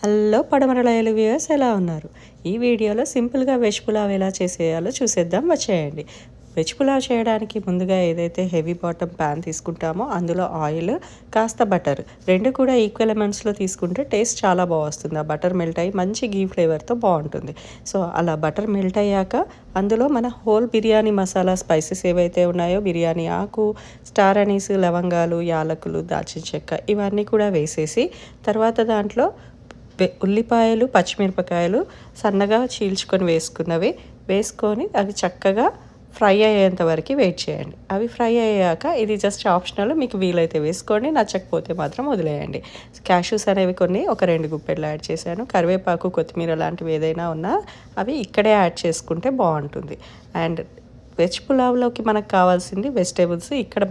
Hello పడమరలాయలు viewers, ఎలా ఉన్నారు? ఈ వీడియోలో సింపుల్గా వెజ్ పులావ్ ఎలా చేసేయాలో చూసేద్దాం, వచ్చేయండి. వెజ్ పులావ్ చేయడానికి ముందుగా ఏదైతే హెవీ బాటమ్ ప్యాన్ తీసుకుంటామో అందులో ఆయిల్, కాస్త బటర్, రెండు కూడా ఈక్వల్ అమౌంట్స్లో తీసుకుంటే టేస్ట్ చాలా బాగుంటుంది. ఆ బటర్ మెల్ట్ అయ్యి మంచి గీ ఫ్లేవర్తో బాగుంటుంది. సో అలా బటర్ మెల్ట్ అయ్యాక అందులో మన హోల్ బిర్యానీ మసాలా స్పైసెస్ ఏవైతే ఉన్నాయో, బిర్యానీ ఆకు, స్టార్ అనీస్, లవంగాలు, యాలకులు, దాల్చిన చెక్క, ఇవన్నీ కూడా వేసేసి తర్వాత దాంట్లో ఉల్లిపాయలు, పచ్చిమిరపకాయలు సన్నగా చీల్చుకొని వేసుకొని అవి చక్కగా ఫ్రై అయ్యేంత వరకు వెయిట్ చేయండి. అవి ఫ్రై అయ్యాక ఇది జస్ట్ ఆప్షనల్, మీకు వీలైతే వేసుకోండి, నచ్చకపోతే మాత్రం వదిలేయండి. క్యాష్యూస్ అనేవి కొన్ని ఒక 2 గుప్పెళ్ళు యాడ్ చేశాను. కరివేపాకు, కొత్తిమీర లాంటివి ఏదైనా ఉన్నా అవి ఇక్కడే యాడ్ చేసుకుంటే బాగుంటుంది. అండ్ వెజ్ పులావ్లోకి మనకు కావాల్సింది వెజిటేబుల్స్. ఇక్కడ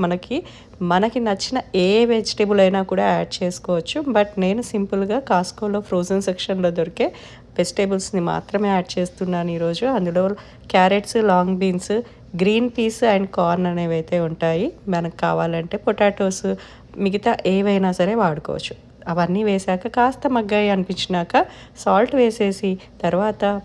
మనకి నచ్చిన ఏ వెజిటేబుల్ అయినా కూడా యాడ్ చేసుకోవచ్చు. బట్ నేను సింపుల్గా కాస్కోలో ఫ్రోజన్ సెక్షన్లో దొరికే వెజిటేబుల్స్ని మాత్రమే యాడ్ చేస్తున్నాను ఈరోజు. అందులో carrots, long beans, green peas and corn అనేవి అయితే ఉంటాయి. మనకు కావాలంటే పొటాటోస్, మిగతా ఏవైనా సరే వాడుకోవచ్చు. అవన్నీ వేసాక కాస్త మగ్గాయి అనిపించినాక సాల్ట్ వేసేసి తర్వాత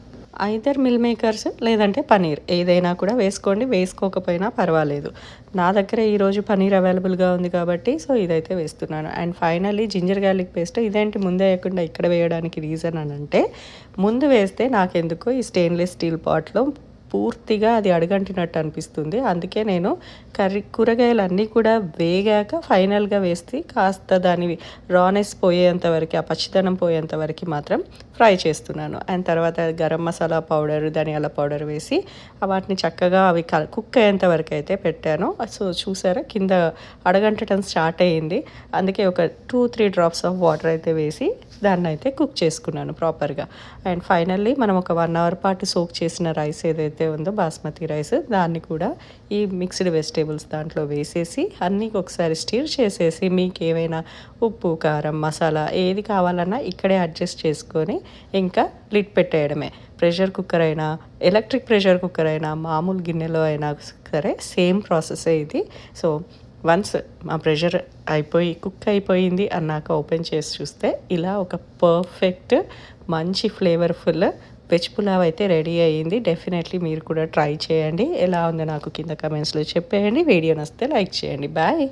ఐదర్ మిల్ మేకర్స్ లేదంటే పనీర్ ఏదైనా కూడా వేసుకోండి, వేసుకోకపోయినా పర్వాలేదు. నా దగ్గర ఈరోజు పనీర్ అవైలబుల్గా ఉంది కాబట్టి సో ఇదైతే వేస్తున్నాను. And finally ginger garlic paste. ఇదేంటి ముందే వేయకుండా ఇక్కడ వేయడానికి రీజన్ అని అంటే, ముందు వేస్తే నాకెందుకో ఈ స్టెయిన్లెస్ స్టీల్ పాట్లో పూర్తిగా అది అడుగంటినట్టు అనిపిస్తుంది. అందుకే నేను కూరగాయలన్నీ కూడా వేగాక ఫైనల్గా వేస్తే కాస్త దాని రానెస్ పోయేంత వరకు, ఆ పచ్చిదనం పోయేంత వరకు మాత్రం ఫ్రై చేస్తున్నాను. అండ్ తర్వాత గరం మసాలా పౌడర్, ధనియాల పౌడర్ వేసి వాటిని చక్కగా అవి కుక్ అయ్యేంత వరకు అయితే పెట్టాను. సో చూసారా, కింద అడగంటడం స్టార్ట్ అయ్యింది. అందుకే ఒక 2-3 డ్రాప్స్ ఆఫ్ వాటర్ అయితే వేసి దాన్ని అయితే కుక్ చేసుకున్నాను ప్రాపర్గా. అండ్ ఫైనల్లీ మనం ఒక 1 అవర్ పాటు సోక్ చేసిన రైస్ ఏదైతే ఉందో, బాస్మతి రైస్, దాన్ని కూడా ఈ మిక్స్డ్ వెజిటేబుల్స్ దాంట్లో వేసేసి అన్నీ ఒకసారి స్టిర్ చేసేసి మీకు ఏవైనా ఉప్పు, కారం, మసాలా ఏది కావాలన్నా ఇక్కడే అడ్జస్ట్ చేసుకొని ఇంకా లిడ్ పెట్టేయడమే. ప్రెషర్ కుక్కర్ అయినా, ఎలక్ట్రిక్ ప్రెషర్ కుక్కర్ అయినా, మామూలు గిన్నెలో అయినా సరే సేమ్ ప్రాసెసే ఇది. సో వన్స్ మా ప్రెషర్ కుక్ అయిపోయింది అన్నాక ఓపెన్ చేసి చూస్తే ఇలా ఒక పర్ఫెక్ట్ మంచి ఫ్లేవర్ఫుల్ వెజ్ పులావ్ అయితే రెడీ అయ్యింది. డెఫినెట్లీ మీరు కూడా ట్రై చేయండి. ఎలా ఉందో నాకు కింద కమెంట్స్లో చెప్పేయండి. వీడియో నచ్చితే లైక్ చేయండి. బాయ్.